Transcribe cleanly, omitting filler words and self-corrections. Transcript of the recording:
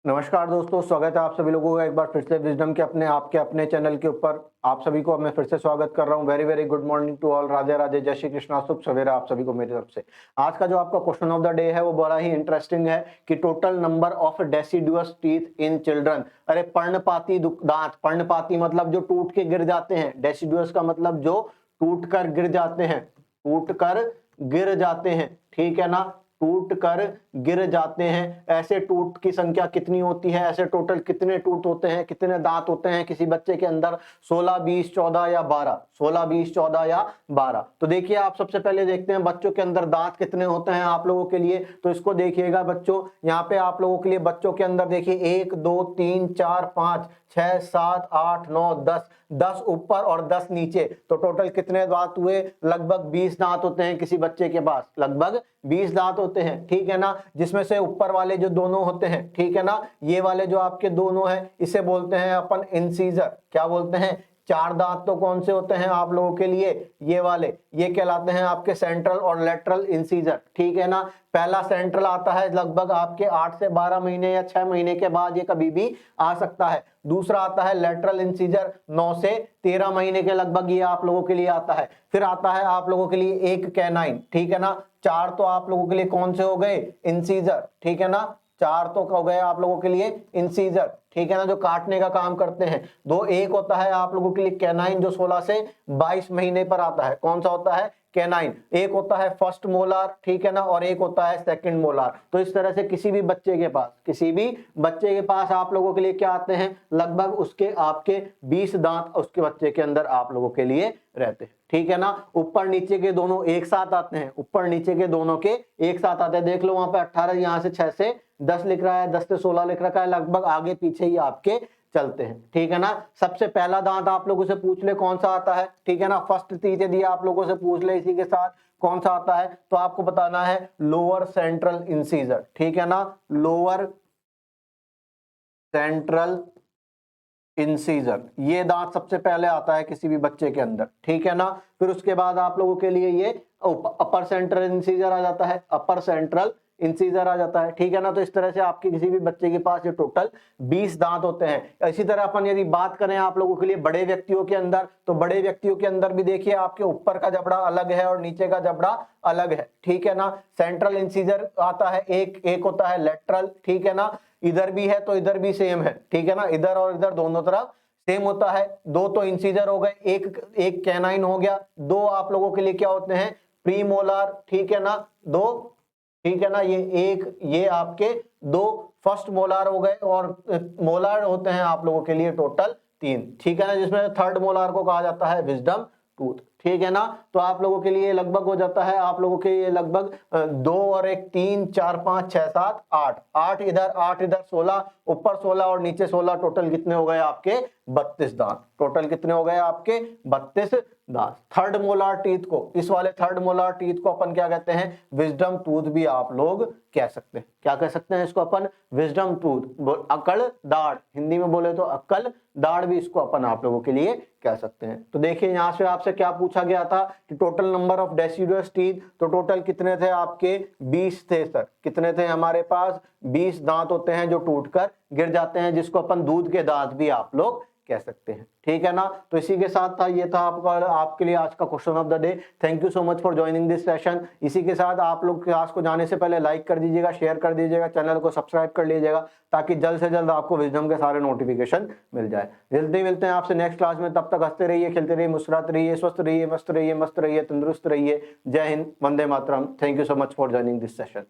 नमस्कार दोस्तों, स्वागत है आप सभी लोगों का एक बार फिर से विजडम के अपने चैनल के ऊपर। आप सभी को मैं फिर से स्वागत कर रहा हूं। Very very good morning to all. Radhe Radhe, जय श्री कृष्णा, शुभ सवेरा आप सभी को मेरी तरफ से। आज का जो आपका क्वेश्चन ऑफ द डे है वो बड़ा ही इंटरेस्टिंग है कि total number of deciduous teeth in children. अरे पर्णपाती दांत, पर्णपाती मतलब जो टूट के गिर जाते हैं, डेसिडुअस का मतलब जो टूट कर गिर जाते हैं, टूट कर गिर जाते हैं, ठीक है ना, टूट कर गिर जाते हैं। ऐसे टूट की संख्या कितनी होती है, ऐसे टोटल कितने टूट होते हैं, कितने दांत होते हैं किसी बच्चे के अंदर? 16, 20, 14 या 12? 16, 20, 14 या 12? तो देखिए, आप सबसे पहले देखते हैं बच्चों के अंदर दांत कितने होते हैं आप लोगों के लिए। तो इसको देखिएगा बच्चों, यहाँ पे आप लोगों के लिए बच्चों के अंदर देखिए 1, 2, 3, 4, 5, 6, 7, 8, 9, 10, 10 ऊपर और 10 नीचे। तो टोटल कितने दांत हुए? लगभग 20 दांत होते हैं किसी बच्चे के पास, लगभग 20 दांत होते हैं, ठीक है ना। जिसमें से ऊपर वाले जो दोनों होते हैं, ठीक है ना, ये वाले जो आपके दोनों हैं इसे बोलते हैं अपन इंसीजर। क्या बोलते हैं? 4 दांत तो कौन से होते हैं आप लोगों के लिए? ये वाले, ये कहलाते हैं आपके सेंट्रल और लेटरल इंसीजर, ठीक है ना। पहला सेंट्रल आता है लगभग आपके 8 से 12 महीने या 6 महीने के बाद, ये कभी भी आ सकता है। दूसरा आता है लेटरल इंसीजर, 9 से 13 महीने के लगभग ये आप लोगों के लिए आता है। फिर आता है आप लोगों के लिए एक कैनाइन, ठीक है ना। 4 तो आप लोगों के लिए कौन से हो गए? इंसीजर, ठीक है ना। 4 तो हो गए आप लोगों के लिए इंसीजर, ठीक है ना, जो काटने का काम करते हैं। एक होता है आप लोगों के लिए कैनाइन, जो 16 से 22 महीने पर आता है। कौन सा होता है? कैनाइन। एक होता है फर्स्ट मोलार, ठीक है ना, और एक होता है सेकंड मोलार। तो इस तरह से किसी भी बच्चे के पास आप लोगों के लिए क्या आते हैं? लगभग उसके आपके 20 दांत उसके बच्चे के अंदर आप लोगों के लिए रहते हैं, ठीक है ना। ऊपर नीचे के दोनों एक साथ आते हैं, ऊपर नीचे के दोनों के एक साथ आते हैं। देख लो वहां पे 18, यहाँ से 6 से 10 लिख रहा है, 10 से 16 लिख रखा है, लगभग आगे पीछे ही आपके चलते हैं, ठीक है ना। सबसे पहला दांत आप लोगों से पूछ ले कौन सा आता है, ठीक है ना। फर्स्ट तीजे दिया आप लोगों से पूछ ले, इसी के साथ कौन सा आता है तो आपको बताना है लोअर सेंट्रल इंसीजर, ठीक है ना, लोअर सेंट्रल इंसीजर। ये दांत सबसे पहले आता है किसी भी बच्चे के अंदर, ठीक है ना। फिर उसके बाद आप लोगों के लिए ये अपर सेंट्रल इंसीजर आ जाता है, अपर सेंट्रल इंसीजर आ जाता है, ठीक है ना। तो इस तरह से आपके किसी भी बच्चे के पास ये टोटल 20 दांत होते हैं। इसी तरह अपन यदि बात करें आप लोगों के लिए बड़े व्यक्तियों के अंदर, तो बड़े व्यक्तियों के अंदर भी देखिए आपके ऊपर का जबड़ा अलग है और नीचे का जबड़ा अलग है, ठीक है ना। सेंट्रल इंसीजर आता है, एक होता है लेटरल, ठीक है ना। इधर भी है तो इधर भी सेम है, ठीक है ना, इधर और इधर दोनों तरफ सेम होता है। 2 तो इंसीजर हो गए, एक कैनाइन हो गया। 2 आप लोगों के लिए क्या होते हैं? प्रीमोलार, ठीक है ना, 2, ठीक है ना। ये आपके 2 फर्स्ट मोलार हो गए, और मोलार होते हैं आप लोगों के लिए टोटल 3, ठीक है ना, जिसमें थर्ड मोलार को कहा जाता है विजडम टूथ, ठीक है ना। तो आप लोगों के लिए लगभग हो जाता है, आप लोगों के लिए लगभग 2 और 1 3 4 5 6 7 8, 8 इधर 16, ऊपर 16 और नीचे 16, टोटल कितने हो गए आपके? 32 दांत। टोटल कितने हो गए आपके? 32 दांत। थर्ड मोलार टीथ को, इस वाले थर्ड मोलार टीथ को अपन क्या कहते हैं? विजडम टूथ भी आप लोग कह सकते हैं। क्या कह सकते हैं इसको अपन? विजडम टूथ, अकड़ दाढ़, हिंदी में बोले तो अक्कल दाढ़ भी इसको अपन आप लोगों के लिए कह सकते हैं। तो देखिए यहां से आपसे क्या पूछा गया था कि total number of deciduous teeth, तो टोटल कितने थे आपके? 20 थे सर। कितने थे हमारे पास? 20 दांत होते हैं जो टूटकर गिर जाते हैं, जिसको अपन दूध के दांत भी आप लोग कह सकते हैं, ठीक है ना। तो इसी के साथ था, ये था आपके लिए आज का question of the day. Thank you so much for joining this session. इसी के साथ आप लोग क्लास को जाने से पहले लाइक कर दीजिएगा, शेयर कर दीजिएगा, चैनल को सब्सक्राइब कर लीजिएगा, ताकि जल्द से जल्द आपको विजडम के सारे नोटिफिकेशन मिल जाए। जल्दी मिलते हैं आपसे नेक्स्ट क्लास में। तब तक हंसते रहिए, खेलते रहिए, मुस्कुराते रहिए, स्वस्थ रहिए, मस्त रहिए, तंदुरुस्त रहिए। जय हिंद, वंदे मातरम। Thank you so much for joining this session.